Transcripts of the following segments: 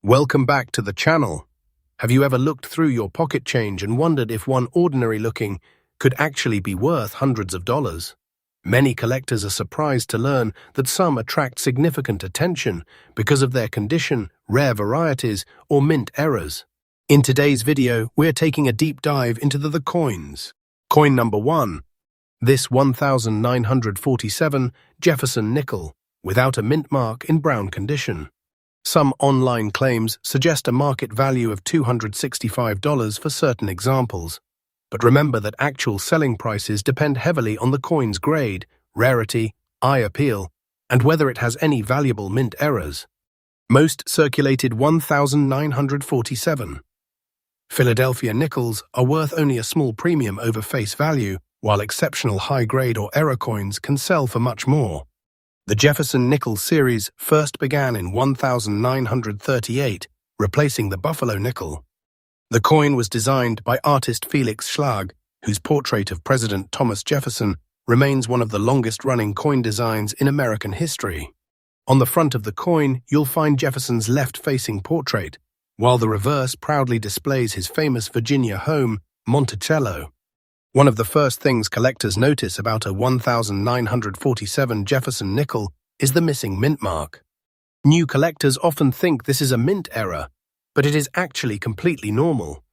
Welcome back to the channel. Have you ever looked through your pocket change and wondered if one ordinary looking could actually be worth hundreds of dollars? Many collectors are surprised to learn that some attract significant attention because of their condition, rare varieties, or mint errors. In today's video, we're taking a deep dive into the coins. Coin number 1. This 1947 Jefferson Nickel, without a mint mark, in brown condition. Some online claims suggest a market value of $265 for certain examples, but remember that actual selling prices depend heavily on the coin's grade, rarity, eye appeal, and whether it has any valuable mint errors. Most circulated 1947. Philadelphia nickels are worth only a small premium over face value, while exceptional high-grade or error coins can sell for much more. The Jefferson Nickel series first began in 1938, replacing the Buffalo nickel. The coin was designed by artist Felix Schlag, whose portrait of President Thomas Jefferson remains one of the longest-running coin designs in American history. On the front of the coin, you'll find Jefferson's left-facing portrait, while the reverse proudly displays his famous Virginia home, Monticello. One of the first things collectors notice about a 1947 Jefferson nickel is the missing mint mark. New collectors often think this is a mint error, but it is actually completely normal.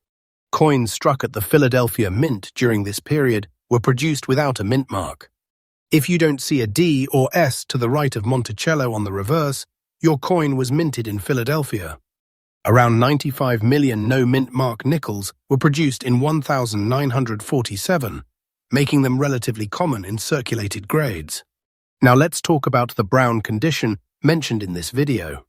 Coins struck at the Philadelphia Mint during this period were produced without a mint mark. If you don't see a D or S to the right of Monticello on the reverse, your coin was minted in Philadelphia. Around 95 million no-mint mark nickels were produced in 1947, making them relatively common in circulated grades. Now let's talk about the brown condition mentioned in this video.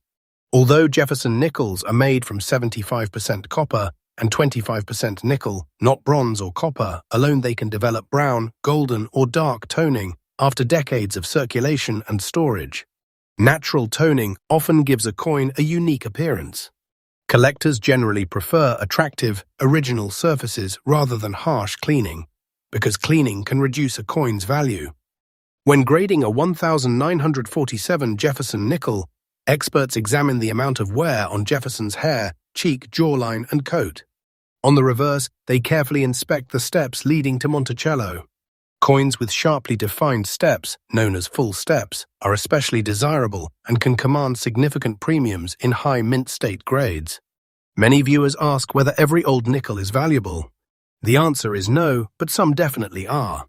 Although Jefferson nickels are made from 75% copper and 25% nickel, not bronze or copper, alone they can develop brown, golden, or dark toning after decades of circulation and storage. Natural toning often gives a coin a unique appearance. Collectors generally prefer attractive, original surfaces rather than harsh cleaning, because cleaning can reduce a coin's value. When grading a 1947 Jefferson nickel, experts examine the amount of wear on Jefferson's hair, cheek, jawline, and coat. On the reverse, they carefully inspect the steps leading to Monticello. Coins with sharply defined steps, known as full steps, are especially desirable and can command significant premiums in high mint state grades. Many viewers ask whether every old nickel is valuable. The answer is no, but some definitely are.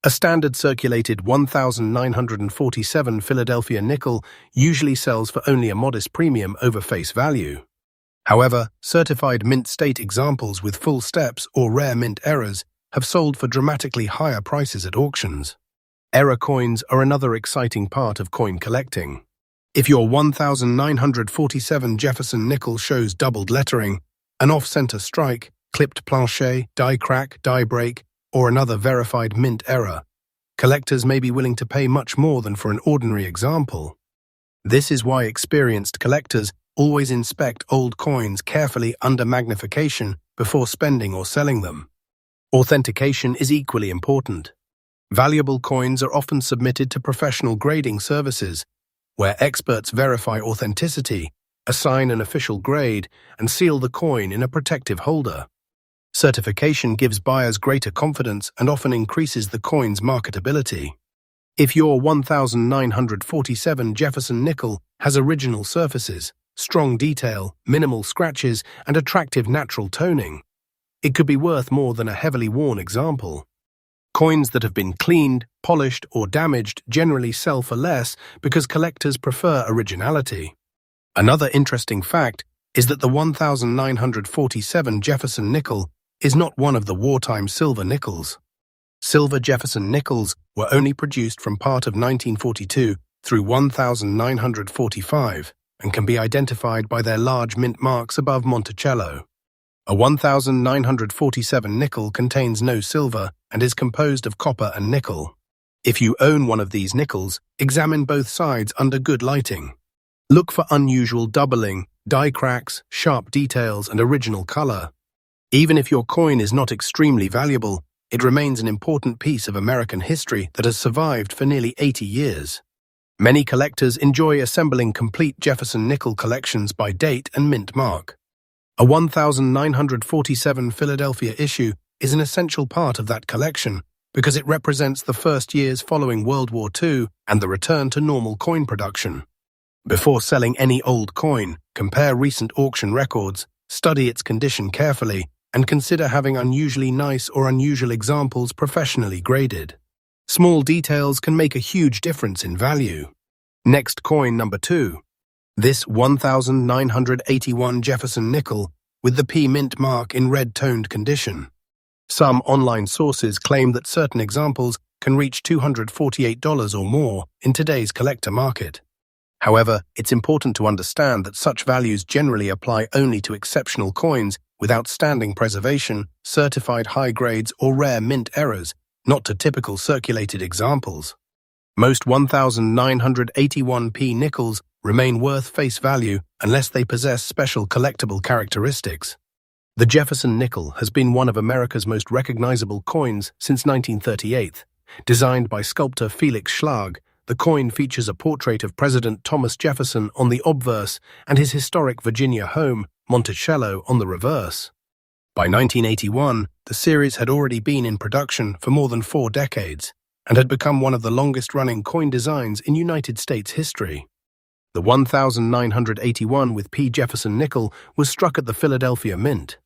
A standard circulated 1947 Philadelphia nickel usually sells for only a modest premium over face value. However, certified mint state examples with full steps or rare mint errors have sold for dramatically higher prices at auctions. Error coins are another exciting part of coin collecting. If your 1947 Jefferson nickel shows doubled lettering, an off-center strike, clipped plancher, die crack, die break, or another verified mint error, collectors may be willing to pay much more than for an ordinary example. This is why experienced collectors always inspect old coins carefully under magnification before spending or selling them. Authentication is equally important. Valuable coins are often submitted to professional grading services, where experts verify authenticity, assign an official grade, and seal the coin in a protective holder. Certification gives buyers greater confidence and often increases the coin's marketability. If your 1947 Jefferson nickel has original surfaces, strong detail, minimal scratches, and attractive natural toning, it could be worth more than a heavily worn example. Coins that have been cleaned, polished, or damaged generally sell for less because collectors prefer originality. Another interesting fact is that the 1947 Jefferson nickel is not one of the wartime silver nickels. Silver Jefferson nickels were only produced from part of 1942 through 1945 and can be identified by their large mint marks above Monticello. A 1947 nickel contains no silver and is composed of copper and nickel. If you own one of these nickels, examine both sides under good lighting. Look for unusual doubling, die cracks, sharp details, and original color. Even if your coin is not extremely valuable, it remains an important piece of American history that has survived for nearly 80 years. Many collectors enjoy assembling complete Jefferson nickel collections by date and mint mark. A 1947 Philadelphia issue is an essential part of that collection because it represents the first years following World War II and the return to normal coin production. Before selling any old coin, compare recent auction records, study its condition carefully, and consider having unusually nice or unusual examples professionally graded. Small details can make a huge difference in value. Next, coin number 2. This 1981 Jefferson nickel with the P mint mark in red-toned condition. Some online sources claim that certain examples can reach $248 or more in today's collector market. However, it's important to understand that such values generally apply only to exceptional coins with outstanding preservation, certified high grades, or rare mint errors, not to typical circulated examples. Most 1981p nickels remain worth face value unless they possess special collectible characteristics. The Jefferson nickel has been one of America's most recognizable coins since 1938. Designed by sculptor Felix Schlag, the coin features a portrait of President Thomas Jefferson on the obverse and his historic Virginia home, Monticello, on the reverse. By 1981, the series had already been in production for more than 4 decades and had become one of the longest-running coin designs in United States history. The 1981 with P. Jefferson nickel was struck at the Philadelphia Mint.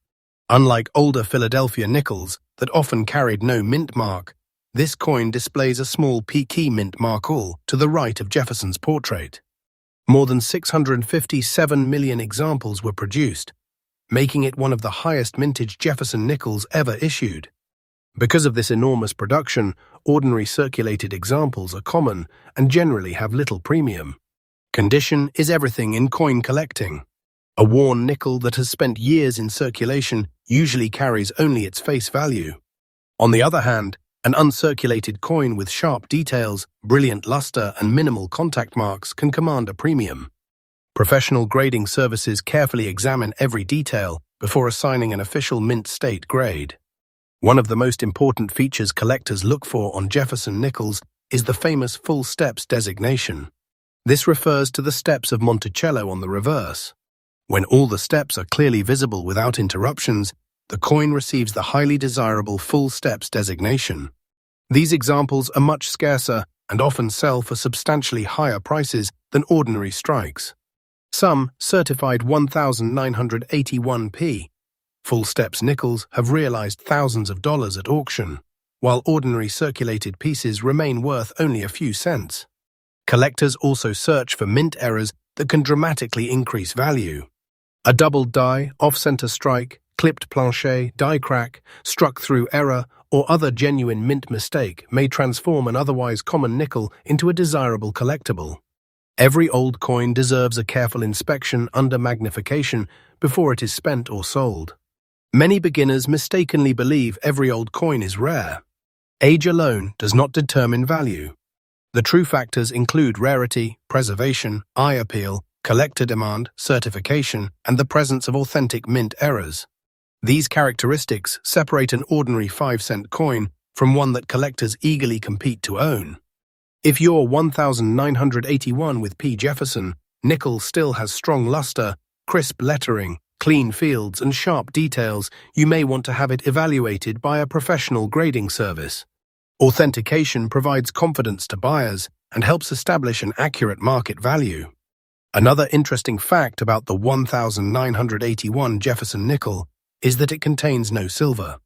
Unlike older Philadelphia nickels that often carried no mint mark, this coin displays a small P key mint mark all to the right of Jefferson's portrait. More than 657 million examples were produced, making it one of the highest mintage Jefferson nickels ever issued. Because of this enormous production, ordinary circulated examples are common and generally have little premium. Condition is everything in coin collecting. A worn nickel that has spent years in circulation usually carries only its face value. On the other hand, an uncirculated coin with sharp details, brilliant luster, and minimal contact marks can command a premium. Professional grading services carefully examine every detail before assigning an official mint state grade. One of the most important features collectors look for on Jefferson nickels is the famous full steps designation. This refers to the steps of Monticello on the reverse. When all the steps are clearly visible without interruptions, the coin receives the highly desirable full steps designation. These examples are much scarcer and often sell for substantially higher prices than ordinary strikes. Some certified 1981p full steps nickels have realized thousands of dollars at auction, while ordinary circulated pieces remain worth only a few cents. Collectors also search for mint errors that can dramatically increase value. A doubled die, off-center strike, clipped planchet, die crack, struck through error, or other genuine mint mistake may transform an otherwise common nickel into a desirable collectible. Every old coin deserves a careful inspection under magnification before it is spent or sold. Many beginners mistakenly believe every old coin is rare. Age alone does not determine value. The true factors include rarity, preservation, eye appeal, collector demand, certification, and the presence of authentic mint errors. These characteristics separate an ordinary 5-cent coin from one that collectors eagerly compete to own. If your 1981 with P. Jefferson nickel still has strong luster, crisp lettering, clean fields, and sharp details, you may want to have it evaluated by a professional grading service. Authentication provides confidence to buyers and helps establish an accurate market value. Another interesting fact about the 1981 Jefferson nickel is that it contains no silver.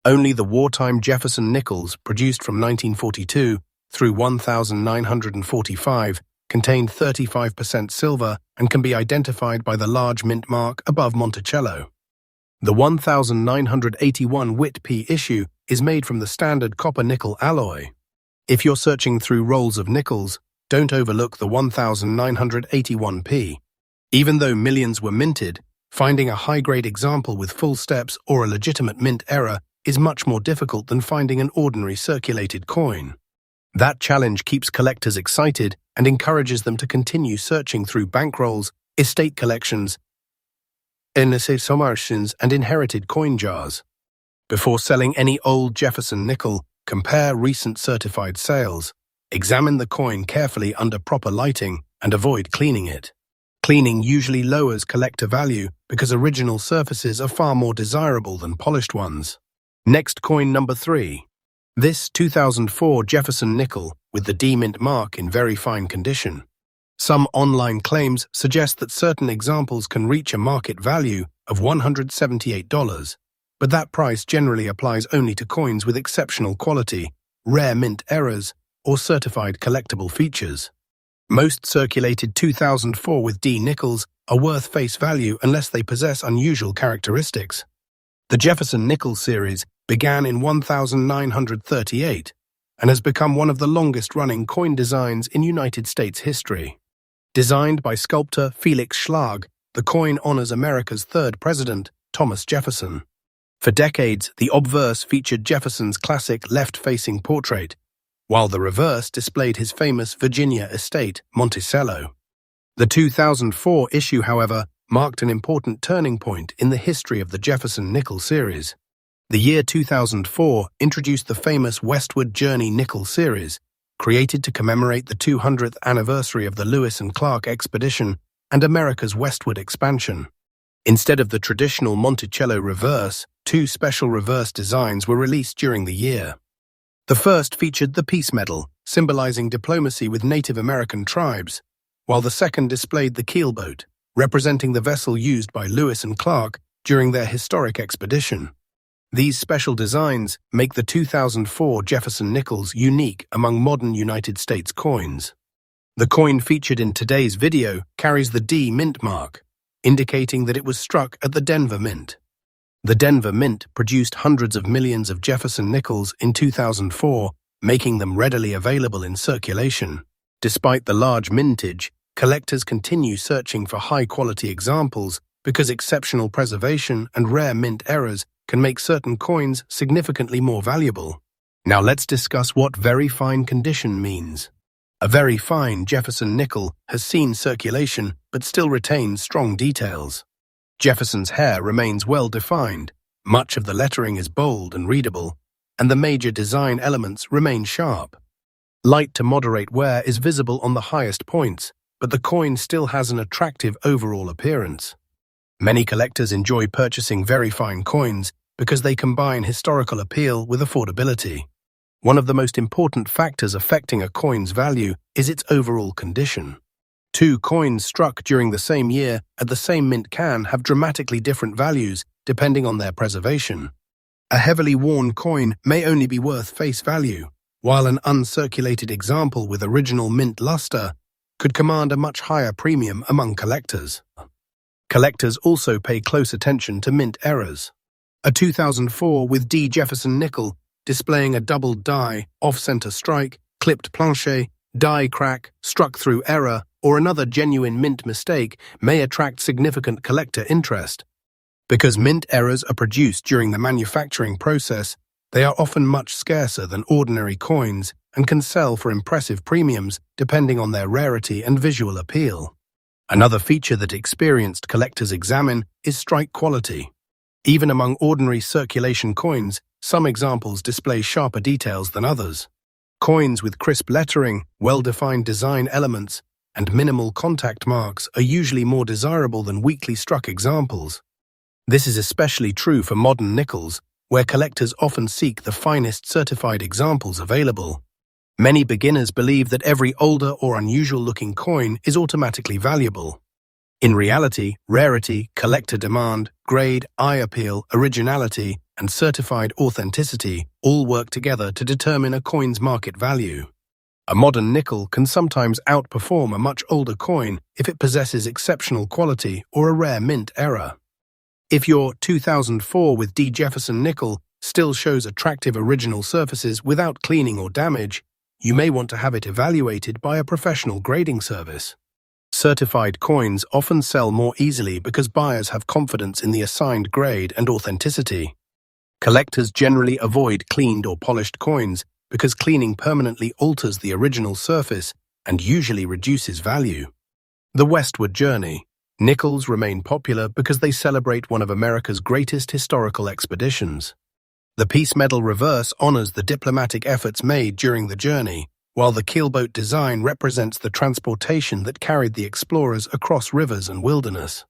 Only the wartime Jefferson nickels, produced from 1942 through 1945, contained 35% silver and can be identified by the large mint mark above Monticello. The 1981 Wit P issue is made from the standard copper-nickel alloy. If you're searching through rolls of nickels, don't overlook the 1981p. Even though millions were minted, finding a high-grade example with full steps or a legitimate mint error is much more difficult than finding an ordinary circulated coin. That challenge keeps collectors excited and encourages them to continue searching through bankrolls, estate collections, numismatics, and inherited coin jars. Before selling any old Jefferson nickel, compare recent certified sales, Examine the coin carefully under proper lighting and avoid cleaning it. Cleaning usually lowers collector value because original surfaces are far more desirable than polished ones. Next, coin number 3. This 2004 Jefferson Nickel with the D mint mark in very fine condition. Some online claims suggest that certain examples can reach a market value of $178, but that price generally applies only to coins with exceptional quality, rare mint errors, or certified collectible features. Most circulated 2004 with D nickels are worth face value unless they possess unusual characteristics. The Jefferson Nickel series began in 1938 and has become one of the longest-running coin designs in United States history. Designed by sculptor Felix Schlag, the coin honors America's third president, Thomas Jefferson. For decades, the obverse featured Jefferson's classic left-facing portrait, while the reverse displayed his famous Virginia estate, Monticello. The 2004 issue, however, marked an important turning point in the history of the Jefferson Nickel series. The year 2004 introduced the famous Westward Journey nickel series, created to commemorate the 200th anniversary of the Lewis and Clark expedition and America's westward expansion. Instead of the traditional Monticello reverse, 2 special reverse designs were released during the year. The first featured the peace medal, symbolizing diplomacy with Native American tribes, while the second displayed the keelboat, representing the vessel used by Lewis and Clark during their historic expedition. These special designs make the 2004 Jefferson Nickels unique among modern United States coins. The coin featured in today's video carries the D mint mark, indicating that it was struck at the Denver Mint. The Denver Mint produced hundreds of millions of Jefferson Nickels in 2004, making them readily available in circulation. Despite the large mintage, collectors continue searching for high-quality examples because exceptional preservation and rare mint errors can make certain coins significantly more valuable. Now let's discuss what very fine condition means. A very fine Jefferson nickel has seen circulation but still retains strong details. Jefferson's hair remains well defined, much of the lettering is bold and readable, and the major design elements remain sharp. Light to moderate wear is visible on the highest points, but the coin still has an attractive overall appearance. Many collectors enjoy purchasing very fine coins because they combine historical appeal with affordability. One of the most important factors affecting a coin's value is its overall condition. 2 coins struck during the same year at the same mint can have dramatically different values depending on their preservation. A heavily worn coin may only be worth face value, while an uncirculated example with original mint luster could command a much higher premium among collectors. Collectors also pay close attention to mint errors. A 2004 with D Jefferson nickel displaying a double die, off-center strike, clipped planche, die crack, struck through error, or another genuine mint mistake may attract significant collector interest. Because mint errors are produced during the manufacturing process, they are often much scarcer than ordinary coins and can sell for impressive premiums depending on their rarity and visual appeal. Another feature that experienced collectors examine is strike quality. Even among ordinary circulation coins, some examples display sharper details than others. Coins with crisp lettering, well-defined design elements, and minimal contact marks are usually more desirable than weakly struck examples. This is especially true for modern nickels, where collectors often seek the finest certified examples available. Many beginners believe that every older or unusual-looking coin is automatically valuable. In reality, rarity, collector demand, grade, eye appeal, originality, and certified authenticity all work together to determine a coin's market value. A modern nickel can sometimes outperform a much older coin if it possesses exceptional quality or a rare mint error. If your 2004 with D Jefferson nickel still shows attractive original surfaces without cleaning or damage, you may want to have it evaluated by a professional grading service. Certified coins often sell more easily because buyers have confidence in the assigned grade and authenticity. Collectors generally avoid cleaned or polished coins because cleaning permanently alters the original surface and usually reduces value. The Westward Journey. Nickels remain popular because they celebrate one of America's greatest historical expeditions. The Peace Medal reverse honors the diplomatic efforts made during the journey, while the keelboat design represents the transportation that carried the explorers across rivers and wilderness.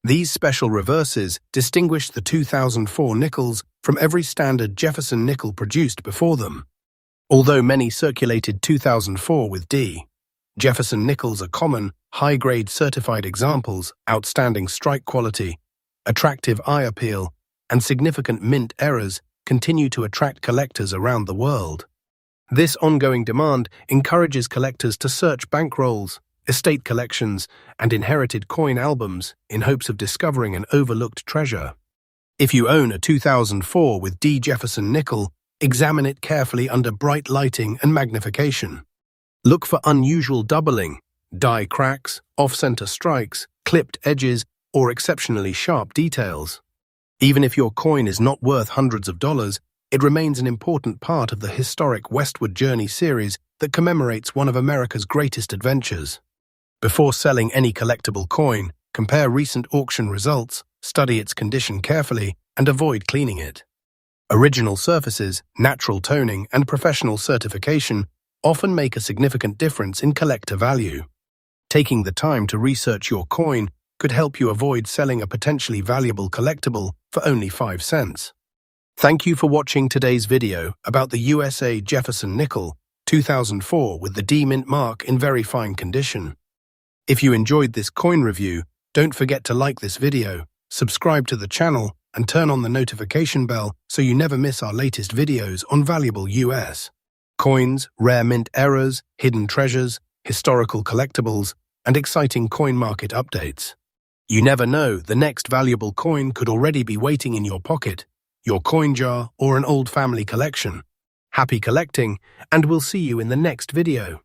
These special reverses distinguished the 2004 Nickels from every standard Jefferson nickel produced before them. Although many circulated 2004 with D, Jefferson Nickels are common, high-grade certified examples, outstanding strike quality, attractive eye appeal, and significant mint errors continue to attract collectors around the world. This ongoing demand encourages collectors to search bankrolls, estate collections, and inherited coin albums in hopes of discovering an overlooked treasure. If you own a 2004 with D Jefferson Nickel, examine it carefully under bright lighting and magnification. Look for unusual doubling, die cracks, off-center strikes, clipped edges, or exceptionally sharp details. Even if your coin is not worth hundreds of dollars, it remains an important part of the historic Westward Journey series that commemorates one of America's greatest adventures. Before selling any collectible coin, compare recent auction results, study its condition carefully, and avoid cleaning it. Original surfaces, natural toning, and professional certification often make a significant difference in collector value. Taking the time to research your coin could help you avoid selling a potentially valuable collectible for only 5 cents. Thank you for watching today's video about the USA Jefferson Nickel 2004 with the D mint mark in very fine condition. If you enjoyed this coin review, don't forget to like this video, subscribe to the channel, and turn on the notification bell so you never miss our latest videos on valuable US coins, rare mint errors, hidden treasures, historical collectibles, and exciting coin market updates. You never know, the next valuable coin could already be waiting in your pocket, your coin jar, or an old family collection. Happy collecting, and we'll see you in the next video.